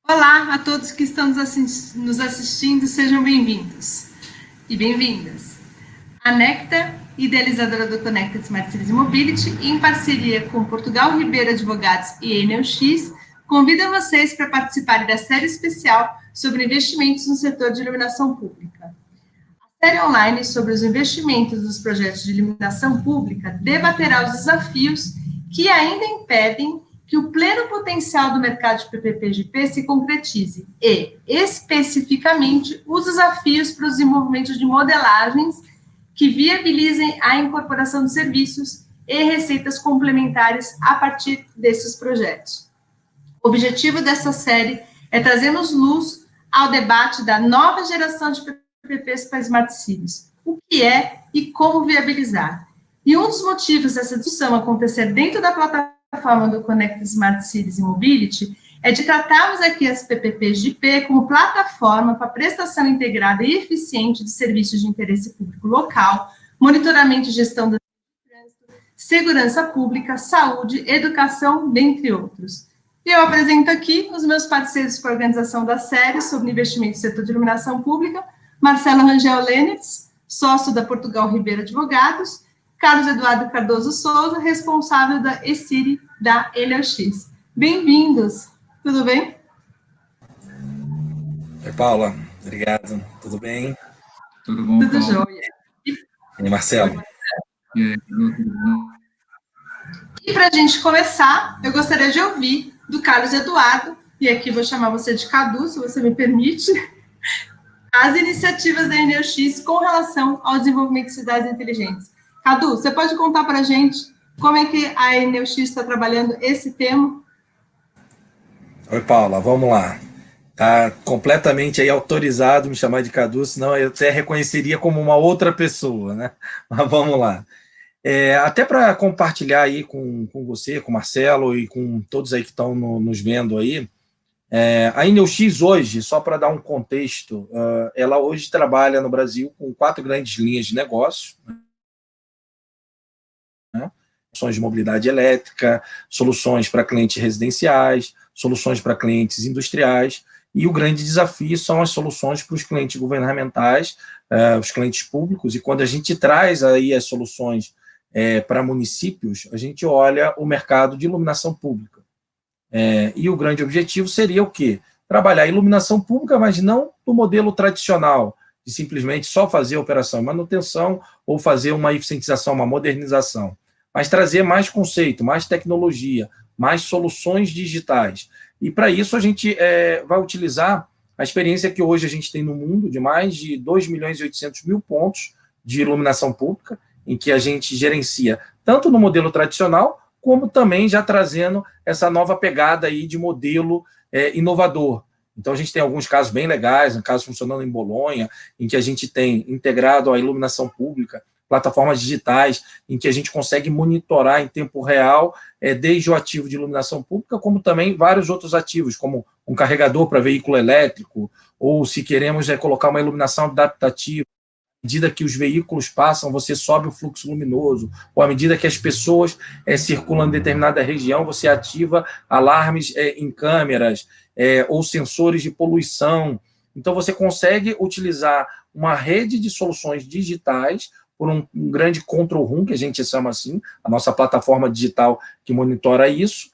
Olá a todos que estão nos assistindo, sejam bem-vindos e bem-vindas. A Nectar, idealizadora do Conecta Smart Cities Mobility, em parceria com Portugal Ribeiro Advogados e Enel X, convida vocês para participarem da série especial sobre investimentos no setor de iluminação pública. A série online sobre os investimentos dos projetos de iluminação pública debaterá os desafios que ainda impedem que o pleno potencial do mercado de PPP-GP se concretize e, especificamente, os desafios para o desenvolvimento de modelagens que viabilizem a incorporação de serviços e receitas complementares a partir desses projetos. O objetivo dessa série é trazermos luz ao debate da nova geração de PPPs para Smart Cities, o que é e como viabilizar. E um dos motivos dessa discussão acontecer dentro da plataforma do Conecta Smart Cities e Mobility é de tratarmos aqui as PPPs de IP como plataforma para prestação integrada e eficiente de serviços de interesse público local, monitoramento e gestão do trânsito, segurança pública, saúde, educação, dentre outros. E eu apresento aqui os meus parceiros para a organização da série sobre investimento no setor de iluminação pública, Marcelo Rangel Lennertz, sócio da Portugal Ribeiro Advogados, Carlos Eduardo Cardoso Souza, responsável da ECIRI da Enel X. Bem-vindos! Tudo bem? Oi, Paula. Obrigado. Tudo bem? Tudo bom, Tudo Paula? jóia. E Marcelo? E aí, tudo bom? E para a gente começar, eu gostaria de ouvir do Carlos Eduardo, e aqui vou chamar você de Cadu, se você me permite, as iniciativas da Enel X com relação ao desenvolvimento de cidades inteligentes. Cadu, você pode contar para a gente como é que a Enel X está trabalhando esse tema? Oi, Paula. Vamos lá. Está completamente aí autorizado me chamar de Cadu, senão eu até reconheceria como uma outra pessoa, né? Mas vamos lá. Até para compartilhar aí com você, com o Marcelo e com todos aí que estão nos vendo aí, a Enel X hoje, só para dar um contexto, ela hoje trabalha no Brasil com 4 grandes linhas de negócio, né? Soluções de mobilidade elétrica, soluções para clientes residenciais, soluções para clientes industriais, e o grande desafio são as soluções para os clientes governamentais, os clientes públicos, e quando a gente traz aí as soluções para municípios, a gente olha o mercado de iluminação pública. E o grande objetivo seria o quê? Trabalhar a iluminação pública, mas não do modelo tradicional, de simplesmente só fazer operação e manutenção ou fazer uma eficientização, uma modernização, mas trazer mais conceito, mais tecnologia, mais soluções digitais. E para isso a gente vai utilizar a experiência que hoje a gente tem no mundo de mais de 2.800.000 pontos de iluminação pública, em que a gente gerencia tanto no modelo tradicional, como também já trazendo essa nova pegada aí de modelo inovador. Então, a gente tem alguns casos bem legais, um caso funcionando em Bolonha, em que a gente tem integrado a iluminação pública, plataformas digitais, em que a gente consegue monitorar em tempo real, desde o ativo de iluminação pública, como também vários outros ativos, como um carregador para veículo elétrico, ou se queremos colocar uma iluminação adaptativa, à medida que os veículos passam, você sobe o fluxo luminoso, ou à medida que as pessoas circulam em determinada região, você ativa alarmes em câmeras, ou sensores de poluição. Então, você consegue utilizar uma rede de soluções digitais por um grande control room, que a gente chama assim, a nossa plataforma digital que monitora isso,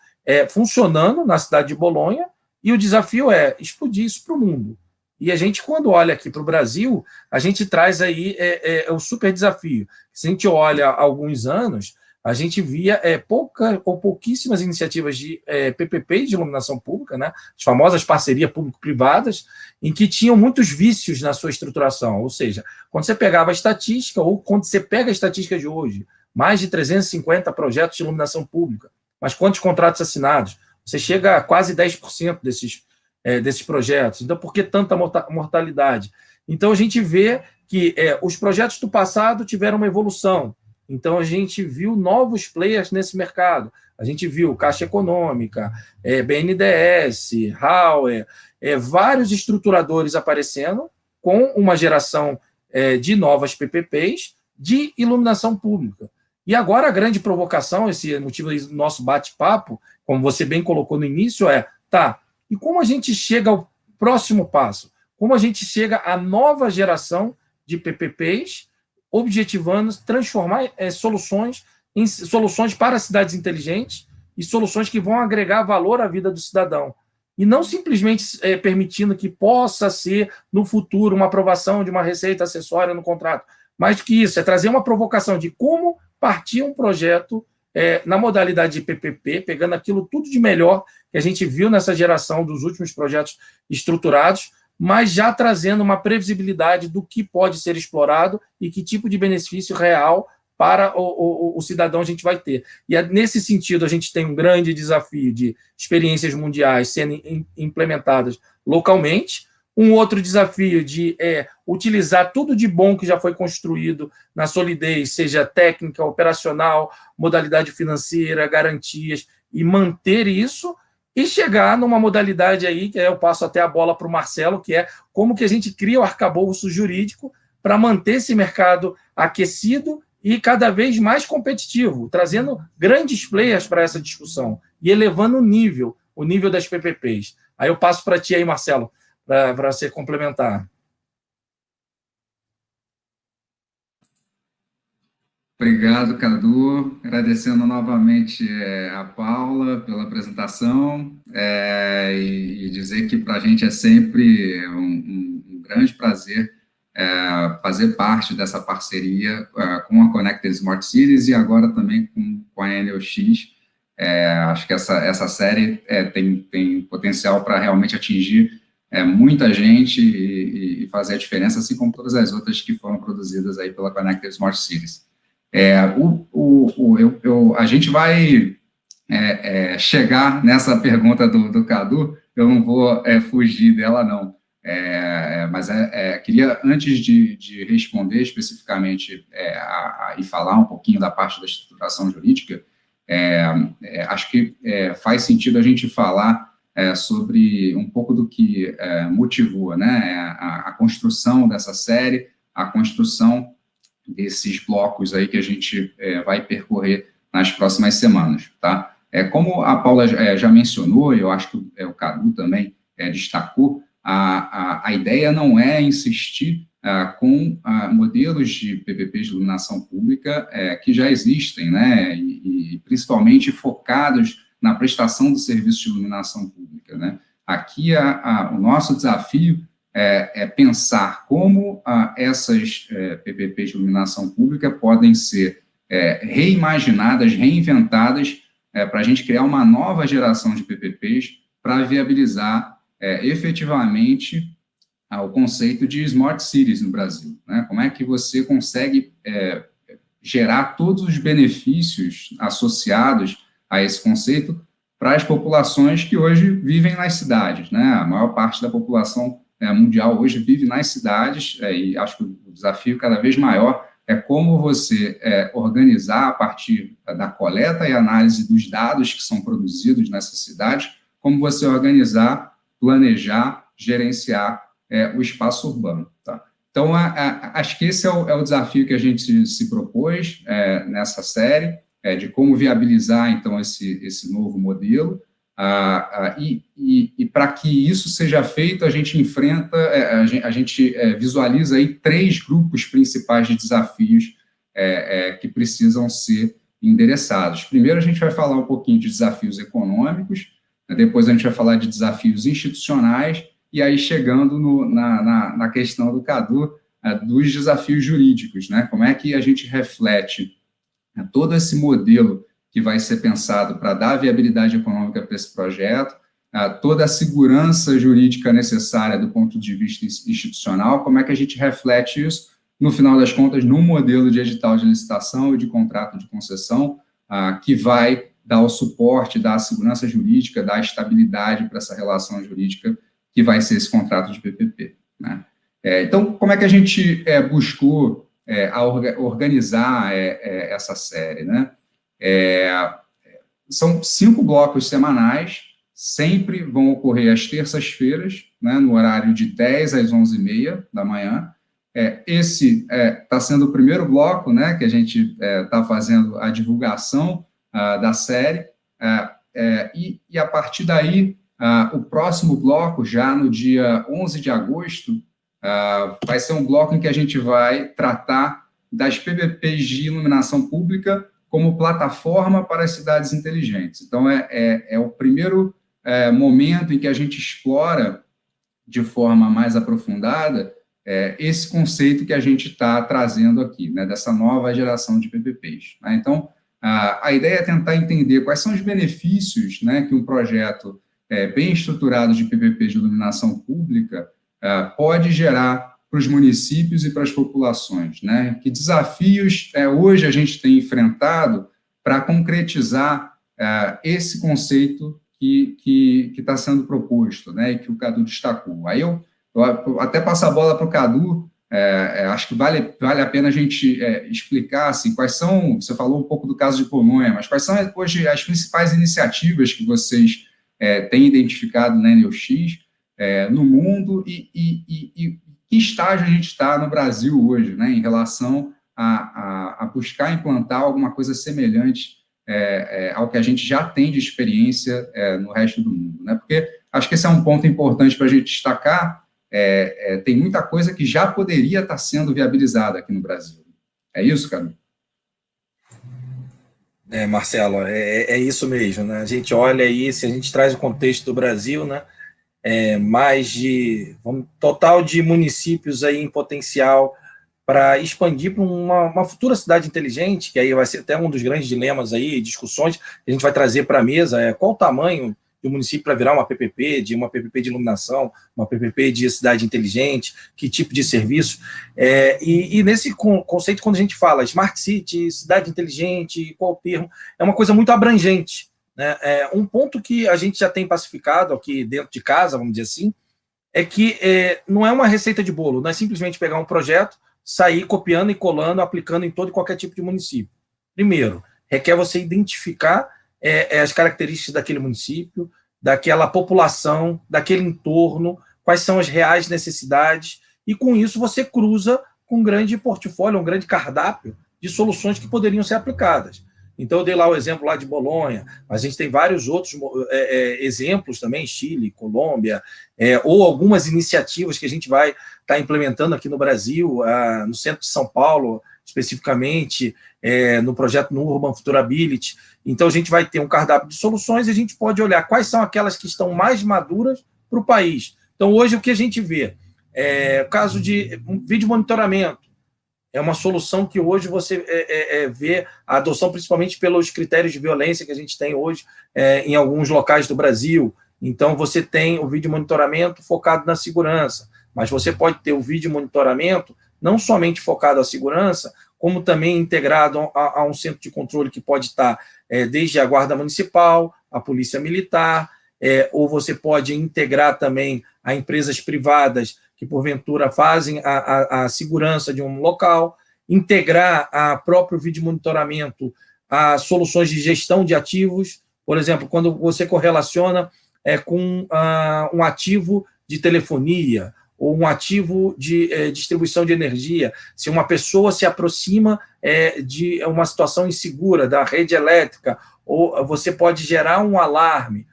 funcionando na cidade de Bolonha, e o desafio é explodir isso para o mundo. E a gente, quando olha aqui para o Brasil, a gente traz aí o super desafio. Se a gente olha há alguns anos, a gente via pouquíssimas iniciativas de PPP de iluminação pública, né? As famosas parcerias público-privadas, em que tinham muitos vícios na sua estruturação. Ou seja, quando você pegava a estatística, ou quando você pega a estatística de hoje, mais de 350 projetos de iluminação pública, mas quantos contratos assinados? Você chega a quase 10% desses projetos. Então, por que tanta mortalidade? Então, a gente vê que os projetos do passado tiveram uma evolução. Então, a gente viu novos players nesse mercado. A gente viu Caixa Econômica, BNDES, Hauer, vários estruturadores aparecendo com uma geração de novas PPPs de iluminação pública. E agora a grande provocação, esse motivo do nosso bate-papo, como você bem colocou no início, e como a gente chega ao próximo passo, como a gente chega à nova geração de PPPs, objetivando transformar soluções em soluções para cidades inteligentes e soluções que vão agregar valor à vida do cidadão. E não simplesmente permitindo que possa ser, no futuro, uma aprovação de uma receita acessória no contrato. Mais do que isso, é trazer uma provocação de como partir um projeto na modalidade de PPP, pegando aquilo tudo de melhor que a gente viu nessa geração dos últimos projetos estruturados, mas já trazendo uma previsibilidade do que pode ser explorado e que tipo de benefício real para o cidadão a gente vai ter. E nesse sentido, a gente tem um grande desafio de experiências mundiais sendo implementadas localmente, um outro desafio de utilizar tudo de bom que já foi construído na solidez, seja técnica, operacional, modalidade financeira, garantias, e manter isso, e chegar numa modalidade aí, que eu passo até a bola para o Marcelo, que é como que a gente cria o arcabouço jurídico para manter esse mercado aquecido e cada vez mais competitivo, trazendo grandes players para essa discussão e elevando o nível das PPPs. Aí eu passo para ti aí, Marcelo, para você complementar. Obrigado, Cadu. Agradecendo novamente a Paula pela apresentação e dizer que para a gente é sempre um grande prazer fazer parte dessa parceria com a Connected Smart Cities e agora também com a Enel X. Acho que essa série tem potencial para realmente atingir muita gente e fazer a diferença, assim como todas as outras que foram produzidas aí pela Connected Smart Cities. A gente vai chegar nessa pergunta do Cadu, eu não vou fugir dela, não. Mas queria, antes de responder especificamente e falar um pouquinho da parte da estruturação jurídica, acho que faz sentido a gente falar sobre um pouco do que motivou, né, a construção dessa série, a construção desses blocos aí que a gente vai percorrer nas próximas semanas, tá? Como a Paula já mencionou, eu acho que o Cadu também destacou, a ideia não é insistir com modelos de PPPs de iluminação pública que já existem, né, e principalmente focados na prestação do serviço de iluminação pública, né? Aqui o nosso desafio é pensar como essas PPPs de iluminação pública podem ser reimaginadas, reinventadas, para a gente criar uma nova geração de PPPs para viabilizar efetivamente o conceito de Smart Cities no Brasil, né? Como é que você consegue gerar todos os benefícios associados a esse conceito para as populações que hoje vivem nas cidades, né? A maior parte da população mundial hoje vive nas cidades, e acho que o desafio cada vez maior é como você organizar a partir da coleta e análise dos dados que são produzidos nessas cidades, como você organizar, planejar, gerenciar o espaço urbano, tá? Então, acho que esse é o desafio que a gente se propôs nessa série, de como viabilizar, então, esse novo modelo, e para que isso seja feito, a gente visualiza aí 3 grupos principais de desafios que precisam ser endereçados. Primeiro, a gente vai falar um pouquinho de desafios econômicos, depois a gente vai falar de desafios institucionais, e aí chegando na questão do Cadu, dos desafios jurídicos, né? Como é que a gente reflete todo esse modelo que vai ser pensado para dar viabilidade econômica para esse projeto, toda a segurança jurídica necessária do ponto de vista institucional, como é que a gente reflete isso, no final das contas, num modelo de edital de licitação e de contrato de concessão, que vai dar o suporte, dar a segurança jurídica, dar a estabilidade para essa relação jurídica que vai ser esse contrato de PPP, né? Então, como é que a gente buscou organizar essa série, né? São 5 blocos semanais, sempre vão ocorrer às terças-feiras, né, no horário de 10 às 11h30 da manhã. Esse está sendo o primeiro bloco, né, que a gente está fazendo a divulgação da série, e a partir daí o próximo bloco, já no dia 11 de agosto, vai ser um bloco em que a gente vai tratar das PPPs de iluminação pública como plataforma para as cidades inteligentes. Então, é o primeiro momento em que a gente explora de forma mais aprofundada esse conceito que a gente está trazendo aqui, né, dessa nova geração de PPPs. Né? Então, a ideia é tentar entender quais são os benefícios, né, que um projeto bem estruturado de PPP de iluminação pública pode gerar para os municípios e para as populações. Né? Que desafios hoje a gente tem enfrentado para concretizar esse conceito que está sendo proposto, né, e que o Cadu destacou. Aí eu até passo a bola para o Cadu, acho que vale a pena a gente explicar assim, quais são, você falou um pouco do caso de Polônia, mas quais são hoje as principais iniciativas que vocês têm identificado na EnelX no mundo e que estágio a gente está no Brasil hoje, né, em relação a buscar implantar alguma coisa semelhante ao que a gente já tem de experiência no resto do mundo, né? Porque acho que esse é um ponto importante para a gente destacar. Tem muita coisa que já poderia estar sendo viabilizada aqui no Brasil. É isso, cara? Marcelo, é isso mesmo, né? A gente olha aí, se a gente traz o contexto do Brasil, né? Total de municípios aí em potencial para expandir para uma futura cidade inteligente, que aí vai ser até um dos grandes dilemas aí, discussões que a gente vai trazer para a mesa, qual o tamanho do município para virar uma PPP de iluminação, uma PPP de cidade inteligente, que tipo de serviço. E nesse conceito, quando a gente fala Smart City, cidade inteligente, qual o termo, é uma coisa muito abrangente. Né? Um ponto que a gente já tem pacificado aqui dentro de casa, vamos dizer assim, é que não é uma receita de bolo, não é simplesmente pegar um projeto, sair copiando e colando, aplicando em todo e qualquer tipo de município. Primeiro, requer você identificar as características daquele município, daquela população, daquele entorno, quais são as reais necessidades, e com isso você cruza com um grande portfólio, um grande cardápio de soluções que poderiam ser aplicadas. Então, eu dei lá o exemplo lá de Bolonha, mas a gente tem vários outros exemplos também, Chile, Colômbia, ou algumas iniciativas que a gente vai estar implementando aqui no Brasil, no centro de São Paulo, especificamente, no projeto no Urban Futurability. Então, a gente vai ter um cardápio de soluções e a gente pode olhar quais são aquelas que estão mais maduras para o país. Então, hoje, o que a gente vê? O caso de vídeo monitoramento. É uma solução que hoje você vê a adoção, principalmente pelos critérios de violência que a gente tem hoje em alguns locais do Brasil. Então, você tem o vídeo monitoramento focado na segurança, mas você pode ter o vídeo monitoramento não somente focado à segurança, como também integrado a um centro de controle que pode estar desde a Guarda Municipal, a Polícia Militar, ou você pode integrar também a empresas privadas que, porventura, fazem a segurança de um local, integrar a próprio vídeo monitoramento a soluções de gestão de ativos. Por exemplo, quando você correlaciona com um ativo de telefonia ou um ativo de distribuição de energia, se uma pessoa se aproxima de uma situação insegura da rede elétrica, ou você pode gerar um alarme,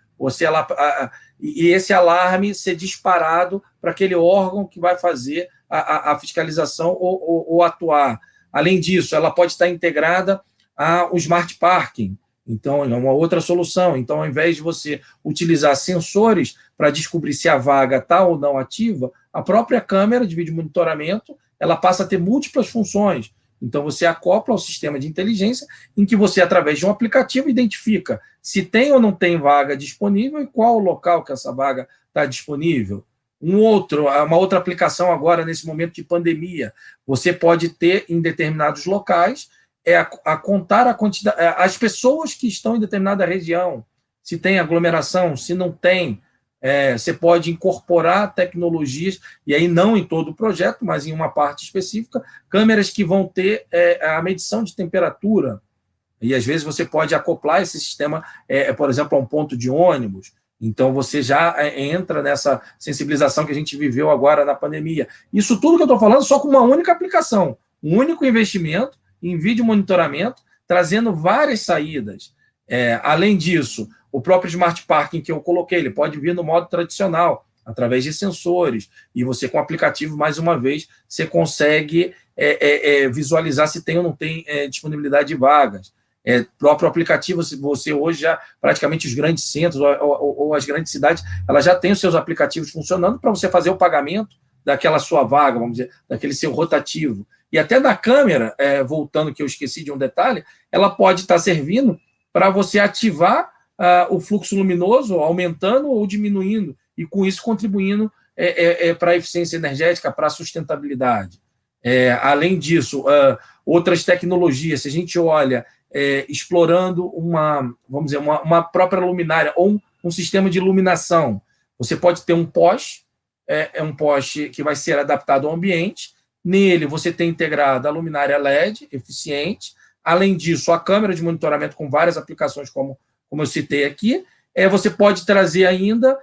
e esse alarme ser disparado para aquele órgão que vai fazer a fiscalização ou atuar. Além disso, ela pode estar integrada ao Smart Parking. Então, é uma outra solução. Então, ao invés de você utilizar sensores para descobrir se a vaga está ou não ativa, a própria câmera de vídeo monitoramento ela passa a ter múltiplas funções. Então, você acopla ao sistema de inteligência em que você, através de um aplicativo, identifica se tem ou não tem vaga disponível e qual o local que essa vaga está disponível. Uma outra aplicação agora, nesse momento de pandemia, você pode ter em determinados locais a contar a quantidade, as pessoas que estão em determinada região, se tem aglomeração, se não tem. Você pode incorporar tecnologias, e aí não em todo o projeto, mas em uma parte específica, câmeras que vão ter a medição de temperatura, e às vezes você pode acoplar esse sistema, por exemplo, a um ponto de ônibus. Então você já entra nessa sensibilização que a gente viveu agora na pandemia. Isso tudo que eu estou falando só com uma única aplicação, um único investimento em vídeo monitoramento, trazendo várias saídas. Além disso, o próprio Smart Parking que eu coloquei, ele pode vir no modo tradicional, através de sensores, e você com o aplicativo, mais uma vez, você consegue visualizar se tem ou não tem disponibilidade de vagas. Próprio aplicativo, você hoje já, praticamente os grandes centros ou as grandes cidades, elas já têm os seus aplicativos funcionando para você fazer o pagamento daquela sua vaga, vamos dizer, daquele seu rotativo. E até da câmera, voltando, que eu esqueci de um detalhe, ela pode estar servindo para você ativar o fluxo luminoso, aumentando ou diminuindo, e com isso contribuindo para a eficiência energética, para a sustentabilidade. Além disso, outras tecnologias, se a gente olha, explorando vamos dizer, uma própria luminária ou um sistema de iluminação, você pode ter um poste, um poste que vai ser adaptado ao ambiente, nele você tem integrado a luminária LED eficiente, além disso, a câmera de monitoramento com várias aplicações, como eu citei aqui, você pode trazer ainda,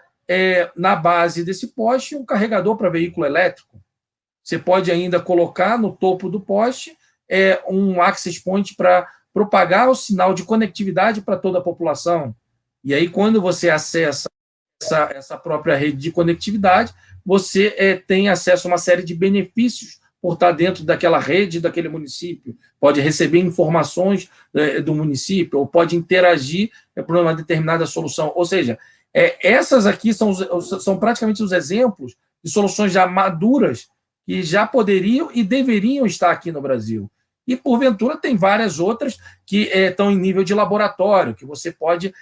na base desse poste, um carregador para veículo elétrico. Você pode ainda colocar no topo do poste um access point para propagar o sinal de conectividade para toda a população. E aí, quando você acessa essa própria rede de conectividade, você tem acesso a uma série de benefícios por estar dentro daquela rede, daquele município. Pode receber informações do município, ou pode interagir por uma determinada solução. Ou seja, essas aqui são praticamente os exemplos de soluções já maduras que já poderiam e deveriam estar aqui no Brasil. E, porventura, tem várias outras que estão em nível de laboratório, que você pode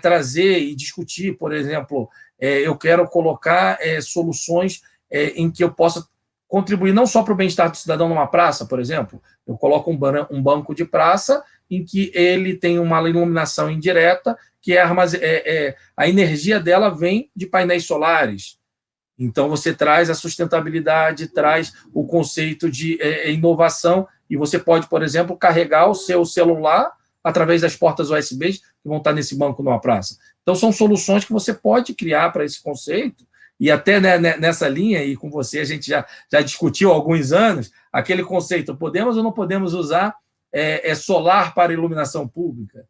trazer e discutir. Por exemplo, eu quero colocar soluções em que eu possa contribuir não só para o bem-estar do cidadão numa praça, por exemplo. Eu coloco um banco de praça em que ele tem uma iluminação indireta, que a energia dela vem de painéis solares. Então, você traz a sustentabilidade, traz o conceito de inovação, e você pode, por exemplo, carregar o seu celular através das portas USB que vão estar nesse banco numa praça. Então, são soluções que você pode criar para esse conceito, e até nessa linha, e com você a gente já discutiu há alguns anos, aquele conceito, podemos ou não podemos usar solar para iluminação pública?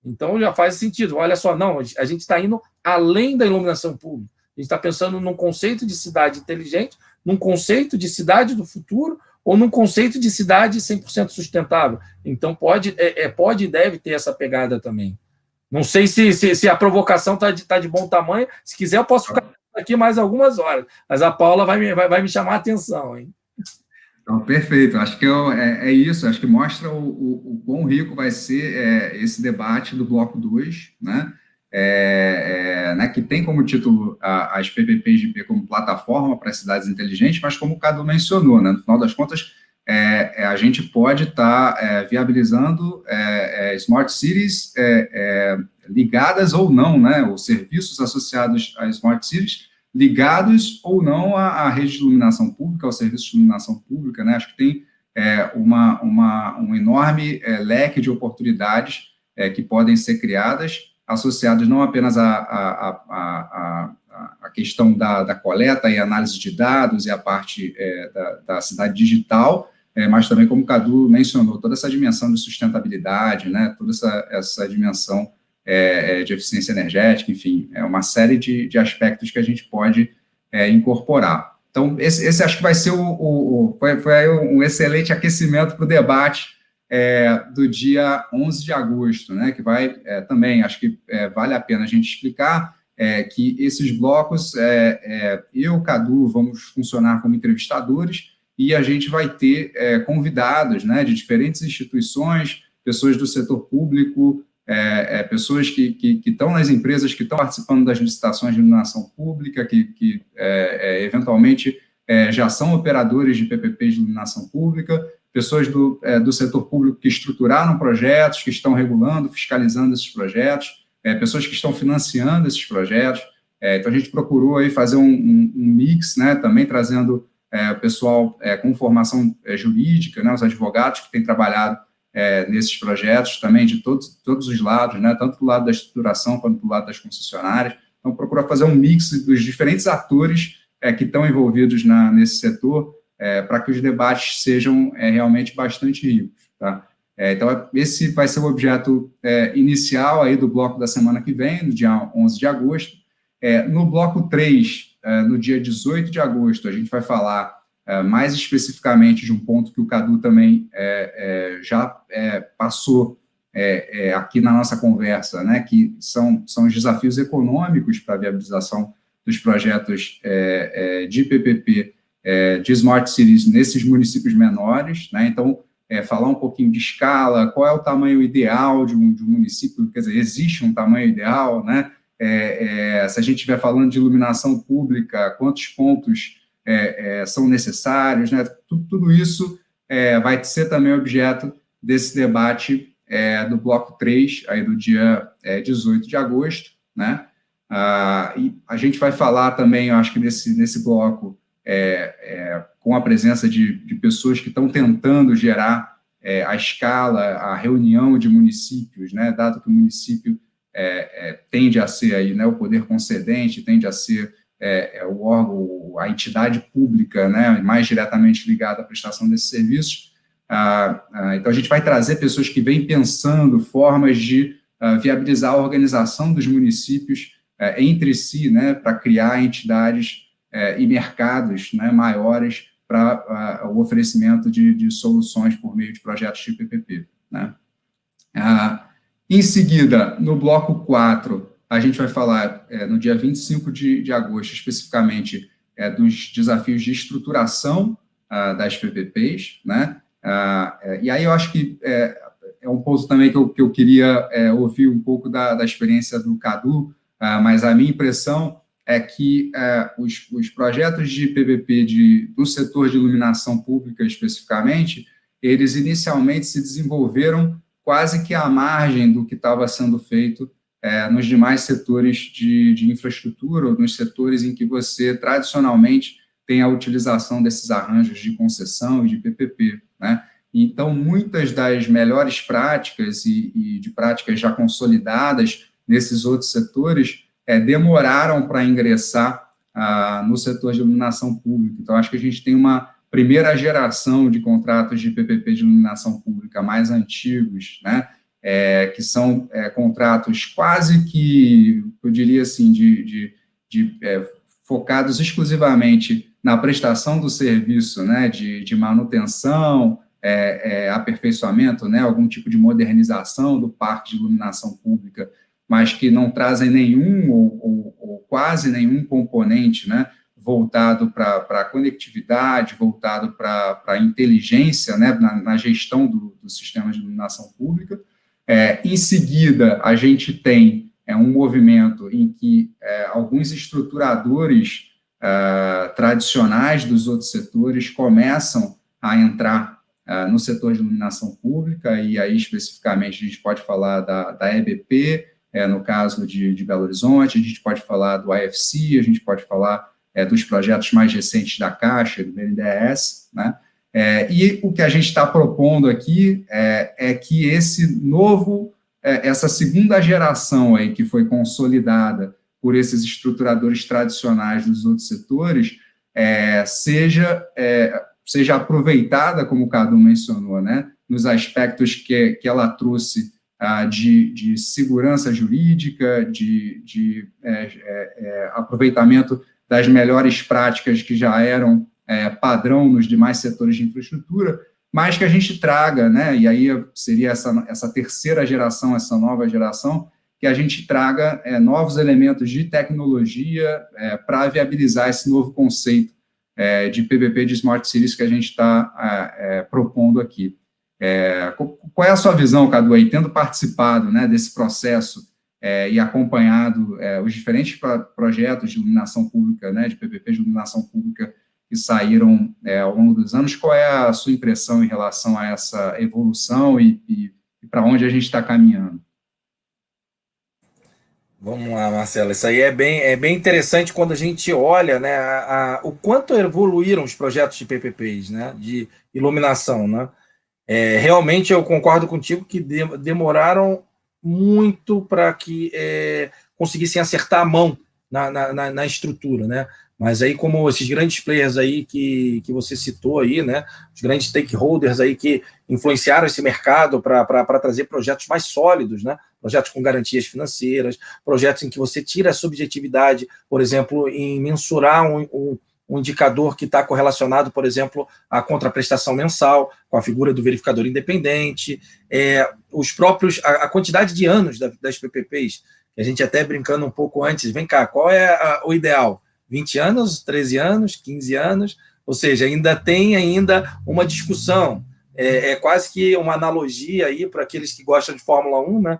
Então, já faz sentido. Olha só, não, a gente está indo além da iluminação pública. A gente está pensando num conceito de cidade inteligente, num conceito de cidade do futuro, ou num conceito de cidade 100% sustentável. Então, pode e deve ter essa pegada também. Não sei se a provocação está de bom tamanho. Se quiser, eu posso ficar aqui mais algumas horas, mas a Paula vai me chamar a atenção, hein? Então, perfeito. Acho que é isso. Acho que mostra o quão rico vai ser esse debate do Bloco 2, né? Né, que tem como título as PPPs de IP como plataforma para cidades inteligentes, mas como o Cadu mencionou, né, no final das contas, a gente pode estar viabilizando smart cities ligadas ou não, né, os serviços associados a smart cities ligados ou não à rede de iluminação pública, ao serviço de iluminação pública, né, acho que tem um enorme leque de oportunidades que podem ser criadas, associados não apenas à questão da coleta e análise de dados e a parte da cidade digital, mas também, como o Cadu mencionou, toda essa dimensão de sustentabilidade, né, toda essa dimensão de eficiência energética, enfim, uma série de aspectos que a gente pode incorporar. Então, esse acho que vai ser foi um excelente aquecimento para o debate do dia 11 de agosto, né, que vai também, acho que vale a pena a gente explicar que esses blocos, eu, Cadu, vamos funcionar como entrevistadores e a gente vai ter convidados, né, de diferentes instituições, pessoas do setor público, pessoas que estão nas empresas, que estão participando das licitações de iluminação pública, que eventualmente já são operadores de PPPs de iluminação pública, pessoas do setor público que estruturaram projetos, que estão regulando, fiscalizando esses projetos, pessoas que estão financiando esses projetos. Então, a gente procurou aí fazer um mix, né, também trazendo o pessoal com formação jurídica, né, os advogados que têm trabalhado nesses projetos também de todos os lados, né, tanto do lado da estruturação quanto do lado das concessionárias. Então, procura fazer um mix dos diferentes atores que estão envolvidos nesse setor, para que os debates sejam realmente bastante ricos, tá? Então, esse vai ser o objeto inicial aí do bloco da semana que vem, no dia 11 de agosto. No bloco 3, no dia 18 de agosto, a gente vai falar mais especificamente de um ponto que o Cadu também já passou aqui na nossa conversa, né, que são os desafios econômicos para a viabilização dos projetos de PPP de Smart Cities nesses municípios menores, né? Então, falar um pouquinho de escala, qual é o tamanho ideal de um município, quer dizer, existe um tamanho ideal, né? Se a gente estiver falando de iluminação pública, quantos pontos são necessários, né? Tudo isso vai ser também objeto desse debate do bloco 3, aí do dia 18 de agosto, né? E a gente vai falar também, eu acho que nesse bloco, com a presença de pessoas que estão tentando gerar a escala, a reunião de municípios, né? Dado que o município tende a ser aí, né, o poder concedente, tende a ser o órgão, a entidade pública, né, mais diretamente ligada à prestação desses serviços. Então, a gente vai trazer pessoas que vêm pensando formas de viabilizar a organização dos municípios entre si, né, para criar entidades e mercados, né, maiores para o oferecimento de soluções por meio de projetos de PPP, né. Em seguida, no bloco 4, a gente vai falar, no dia 25 de agosto, especificamente, dos desafios de estruturação das PPPs, né? E aí eu acho que é um ponto também que eu queria ouvir um pouco da experiência do Cadu, mas a minha impressão é que os projetos de PPP do setor de iluminação pública, especificamente, eles inicialmente se desenvolveram quase que à margem do que estava sendo feito nos demais setores de infraestrutura, ou nos setores em que você, tradicionalmente, tem a utilização desses arranjos de concessão e de PPP, né? Então, muitas das melhores práticas e de práticas já consolidadas nesses outros setores demoraram para ingressar no setor de iluminação pública. Então, acho que a gente tem uma primeira geração de contratos de PPP de iluminação pública mais antigos, né, que são contratos quase que, eu diria assim, focados exclusivamente na prestação do serviço, né, de manutenção, aperfeiçoamento, né, algum tipo de modernização do parque de iluminação pública, mas que não trazem nenhum ou quase nenhum componente, né, voltado para a conectividade, voltado para a inteligência, né, na gestão do sistema de iluminação pública. Em seguida, a gente tem um movimento em que alguns estruturadores tradicionais dos outros setores começam a entrar no setor de iluminação pública, e aí, especificamente, a gente pode falar da EBP, no caso de Belo Horizonte, a gente pode falar do AFC, a gente pode falar dos projetos mais recentes da Caixa, do BNDES, né? E o que a gente está propondo aqui é que essa segunda geração aí que foi consolidada por esses estruturadores tradicionais dos outros setores seja aproveitada, como o Cadu mencionou, né, nos aspectos que ela trouxe de segurança jurídica, de aproveitamento das melhores práticas que já eram padrão nos demais setores de infraestrutura, mas que a gente traga, né, e aí seria essa terceira geração, essa nova geração, que a gente traga novos elementos de tecnologia para viabilizar esse novo conceito de PPP de Smart Cities que a gente está propondo aqui. Qual é a sua visão, Cadu, aí, tendo participado, né, desse processo e acompanhado os diferentes projetos de iluminação pública, né, de PPP de iluminação pública que saíram ao longo dos anos, qual é a sua impressão em relação a essa evolução e para onde a gente está caminhando? Vamos lá, Marcelo. Isso aí é bem interessante quando a gente olha, né, o quanto evoluíram os projetos de PPPs, né, de iluminação, né? Realmente eu concordo contigo que demoraram muito para que conseguissem acertar a mão na estrutura, né? Mas aí, como esses grandes players aí que você citou aí, né, os grandes stakeholders aí que influenciaram esse mercado para trazer projetos mais sólidos, né, projetos com garantias financeiras, projetos em que você tira a subjetividade, por exemplo, em mensurar um indicador que está correlacionado, por exemplo, à contraprestação mensal, com a figura do verificador independente, a quantidade de anos das PPPs, que a gente até brincando um pouco antes, vem cá, qual é o ideal? 20 anos, 13 anos, 15 anos, ou seja, ainda tem uma discussão, quase que uma analogia aí para aqueles que gostam de Fórmula 1, né?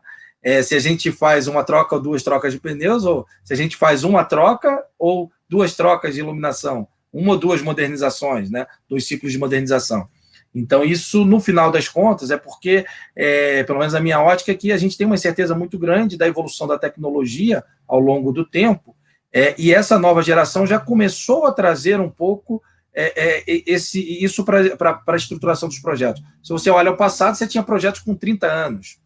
Se a gente faz uma troca ou 2 trocas de pneus, ou se a gente faz uma troca ou 2 trocas de iluminação, 1 ou 2 modernizações, né? 2 ciclos de modernização. Então, isso, no final das contas, é porque, pelo menos a minha ótica, é que a gente tem uma incerteza muito grande da evolução da tecnologia ao longo do tempo, e essa nova geração já começou a trazer um pouco isso para a estruturação dos projetos. Se você olha ao passado, você tinha projetos com 30 anos,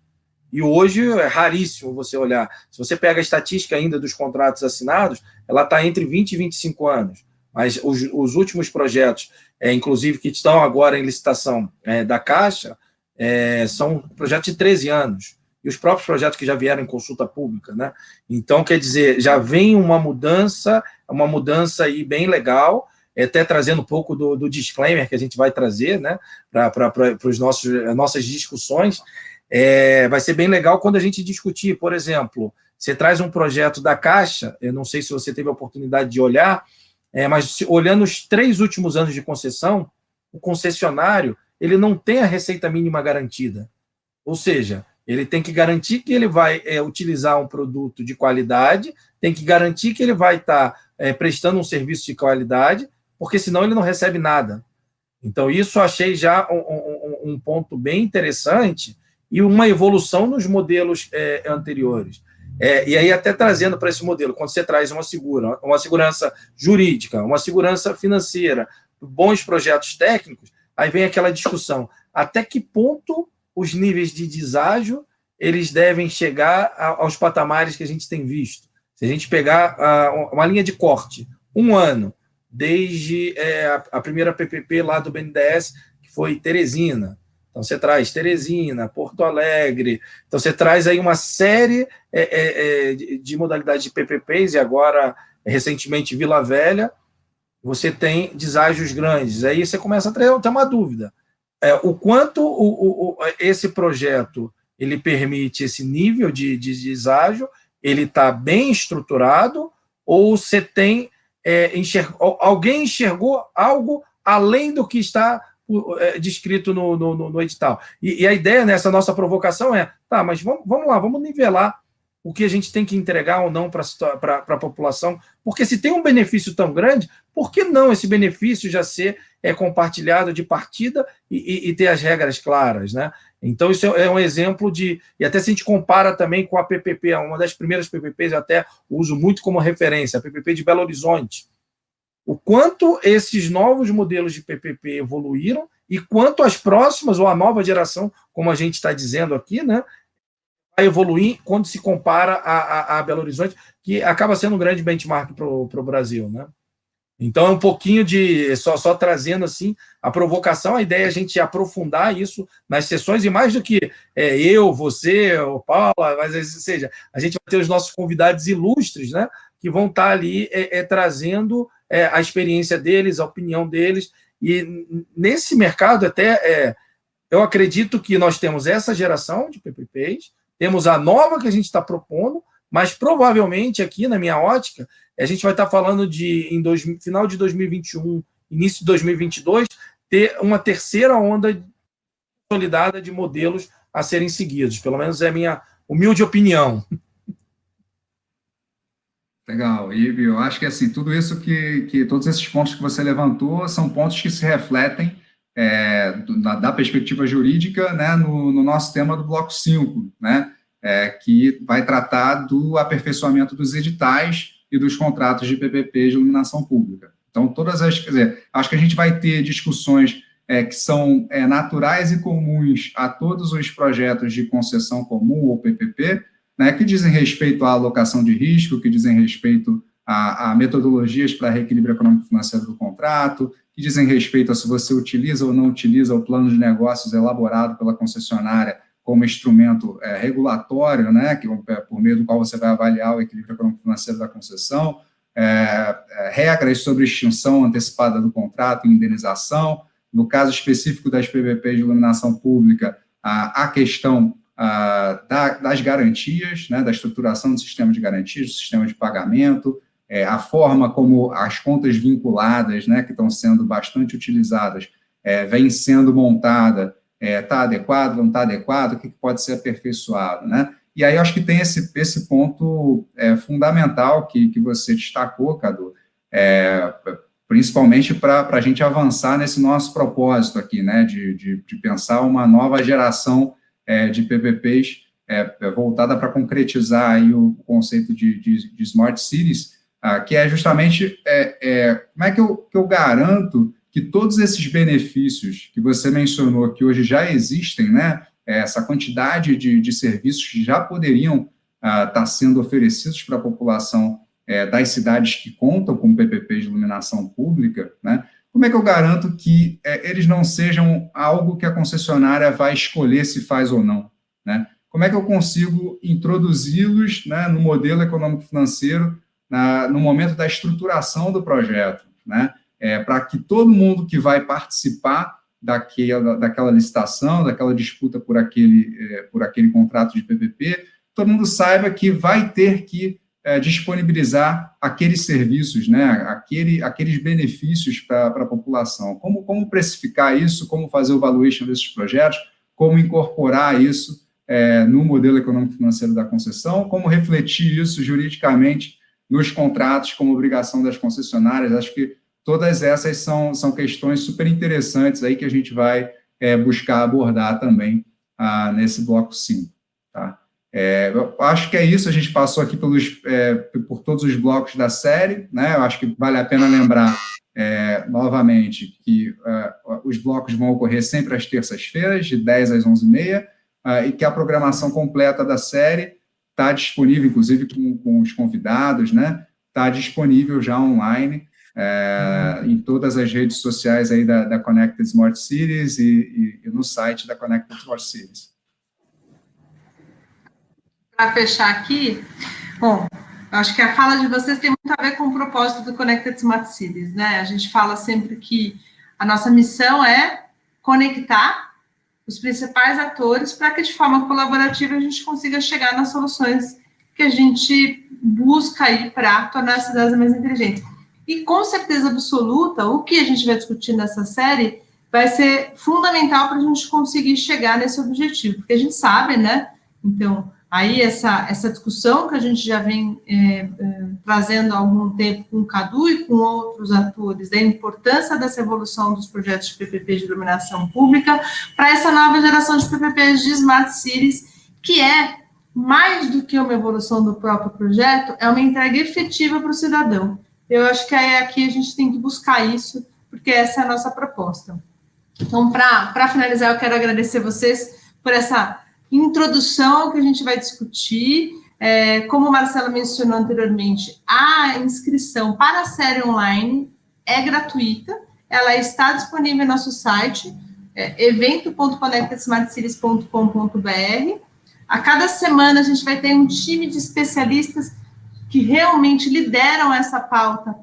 e hoje é raríssimo você olhar. Se você pega a estatística ainda dos contratos assinados, ela está entre 20 e 25 anos. Mas os últimos projetos, inclusive que estão agora em licitação da Caixa, são projetos de 13 anos. E os próprios projetos que já vieram em consulta pública, né? Então, quer dizer, já vem uma mudança aí bem legal, até trazendo um pouco do disclaimer que a gente vai trazer, né, para as nossas discussões. Vai ser bem legal quando a gente discutir, por exemplo, você traz um projeto da Caixa, eu não sei se você teve a oportunidade de olhar, mas olhando os 3 últimos anos de concessão, o concessionário ele não tem a receita mínima garantida. Ou seja, ele tem que garantir que ele vai utilizar um produto de qualidade, tem que garantir que ele vai estar prestando um serviço de qualidade, porque senão ele não recebe nada. Então, isso eu achei já um ponto bem interessante e uma evolução nos modelos anteriores. E aí, até trazendo para esse modelo, quando você traz uma segurança jurídica, uma segurança financeira, bons projetos técnicos, aí vem aquela discussão, até que ponto os níveis de deságio eles devem chegar aos patamares que a gente tem visto. Se a gente pegar uma linha de corte, 1 ano, desde a primeira PPP lá do BNDES, que foi Teresina. Então, você traz Teresina, Porto Alegre, então você traz aí uma série de modalidades de PPPs, e agora, recentemente, Vila Velha, você tem deságios grandes. Aí você começa a ter uma dúvida. O quanto esse projeto ele permite esse nível de deságio, ele está bem estruturado, ou você tem alguém enxergou algo além do que está descrito no edital. E a ideia nessa nossa provocação mas vamos lá, vamos nivelar o que a gente tem que entregar ou não para a população, porque se tem um benefício tão grande, por que não esse benefício já ser compartilhado de partida e ter as regras claras, né? Então, isso é um exemplo e até se a gente compara também com a PPP, uma das primeiras PPPs, eu até uso muito como referência, a PPP de Belo Horizonte. O quanto esses novos modelos de PPP evoluíram e quanto as próximas, ou a nova geração, como a gente está dizendo aqui, né, vai evoluir quando se compara a Belo Horizonte, que acaba sendo um grande benchmark para o Brasil, né? Então, é um pouquinho de, só trazendo assim, a provocação, a ideia é a gente aprofundar isso nas sessões, e mais do que eu, você, o Paula, mas, ou seja, a gente vai ter os nossos convidados ilustres, né, que vão estar ali trazendo a experiência deles, a opinião deles, e nesse mercado até, eu acredito que nós temos essa geração de PPPs, temos a nova que a gente está propondo, mas provavelmente aqui, na minha ótica, a gente vai estar falando final de 2021, início de 2022, ter uma terceira onda consolidada de modelos a serem seguidos. Pelo menos é a minha humilde opinião. Legal, Ibe, eu acho que assim, tudo isso todos esses pontos que você levantou são pontos que se refletem da perspectiva jurídica, né, no nosso tema do bloco 5, né, que vai tratar do aperfeiçoamento dos editais e dos contratos de PPP de iluminação pública. Então, quer dizer, acho que a gente vai ter discussões que são naturais e comuns a todos os projetos de concessão comum ou PPP, né, que dizem respeito à alocação de risco, que dizem respeito a metodologias para reequilíbrio econômico-financeiro do contrato, que dizem respeito a se você utiliza ou não utiliza o plano de negócios elaborado pela concessionária como instrumento regulatório, né, por meio do qual você vai avaliar o equilíbrio econômico-financeiro da concessão, regras sobre extinção antecipada do contrato e indenização. No caso específico das PPPs de iluminação pública, a questão das garantias, né, da estruturação do sistema de garantias, do sistema de pagamento, a forma como as contas vinculadas, né, que estão sendo bastante utilizadas, vem sendo montada, está adequado, não está adequado, o que pode ser aperfeiçoado, né? E aí eu acho que tem esse ponto fundamental que você destacou, Cadu, principalmente para a gente avançar nesse nosso propósito aqui, né, de pensar uma nova geração de PPPs voltada para concretizar aí o conceito de Smart Cities, que é justamente como é que eu garanto que todos esses benefícios que você mencionou, que hoje já existem, né, essa quantidade de serviços que já poderiam estar sendo oferecidos para a população das cidades que contam com PPP de iluminação pública, né, como é que eu garanto que eles não sejam algo que a concessionária vai escolher se faz ou não, né? Como é que eu consigo introduzi-los, né, no modelo econômico-financeiro no momento da estruturação do projeto, né? Para que todo mundo que vai participar daquela licitação, daquela disputa por aquele contrato de PPP, todo mundo saiba que vai ter que disponibilizar aqueles serviços, né, aqueles benefícios para a população. Como precificar isso, como fazer o valuation desses projetos, como incorporar isso no modelo econômico-financeiro da concessão, como refletir isso juridicamente nos contratos como obrigação das concessionárias. Acho que todas essas são questões super interessantes aí que a gente vai buscar abordar também nesse bloco 5, tá? Eu acho que é isso, a gente passou aqui por todos os blocos da série, né? Eu acho que vale a pena lembrar novamente que os blocos vão ocorrer sempre às terças-feiras, de 10 às 11h30, e que a programação completa da série está disponível, inclusive com os convidados, né? Está disponível já online em todas as redes sociais aí da Connected Smart Cities e no site da Connected Smart Cities. Para fechar aqui, bom, acho que a fala de vocês tem muito a ver com o propósito do Connected Smart Cities, né? A gente fala sempre que a nossa missão é conectar os principais atores para que, de forma colaborativa, a gente consiga chegar nas soluções que a gente busca aí para tornar as cidades mais inteligentes. E, com certeza absoluta, o que a gente vai discutir nessa série vai ser fundamental para a gente conseguir chegar nesse objetivo, porque a gente sabe, né? Então, aí essa discussão que a gente já vem trazendo há algum tempo com o Cadu e com outros atores, da importância dessa evolução dos projetos de PPP de iluminação pública para essa nova geração de PPPs de Smart Cities, que é, mais do que uma evolução do próprio projeto, é uma entrega efetiva para o cidadão. Eu acho que aqui a gente tem que buscar isso, porque essa é a nossa proposta. Então, para finalizar, eu quero agradecer vocês por essa introdução que a gente vai discutir. Como o Marcelo mencionou anteriormente, a inscrição para a série online é gratuita, ela está disponível no nosso site, evento.connectedsmartcities.com.br. A cada semana a gente vai ter um time de especialistas que realmente lideram essa pauta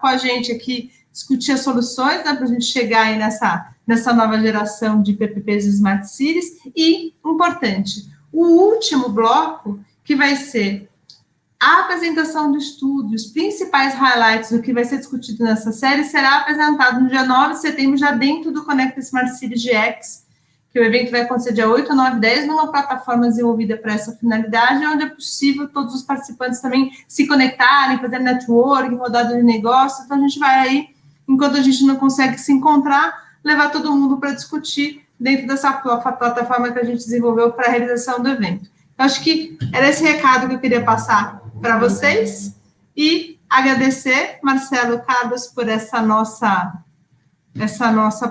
com a gente aqui discutir as soluções, né, para a gente chegar aí nessa nova geração de PPPs e Smart Cities. E, importante, o último bloco, que vai ser a apresentação do estudo, os principais highlights do que vai ser discutido nessa série, será apresentado no dia 9 de setembro, já dentro do Connected Smart Cities GX, que o evento vai acontecer dia 8, 9 e 10, numa plataforma desenvolvida para essa finalidade, onde é possível todos os participantes também se conectarem, fazer networking, rodada de negócio. Então, a gente vai aí, enquanto a gente não consegue se encontrar, levar todo mundo para discutir dentro dessa plataforma que a gente desenvolveu para a realização do evento. Eu acho que era esse recado que eu queria passar para vocês e agradecer, Marcelo, Carlos, por essa nossa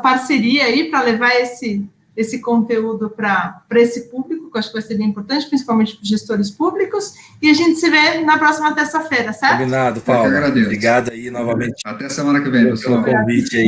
parceria aí para levar esse esse conteúdo para esse público, que eu acho que vai ser bem importante, principalmente para os gestores públicos, e a gente se vê na próxima terça-feira, certo? Combinado, Paulo. Obrigado aí novamente. Até semana que vem, pessoal. Pelo convite aí.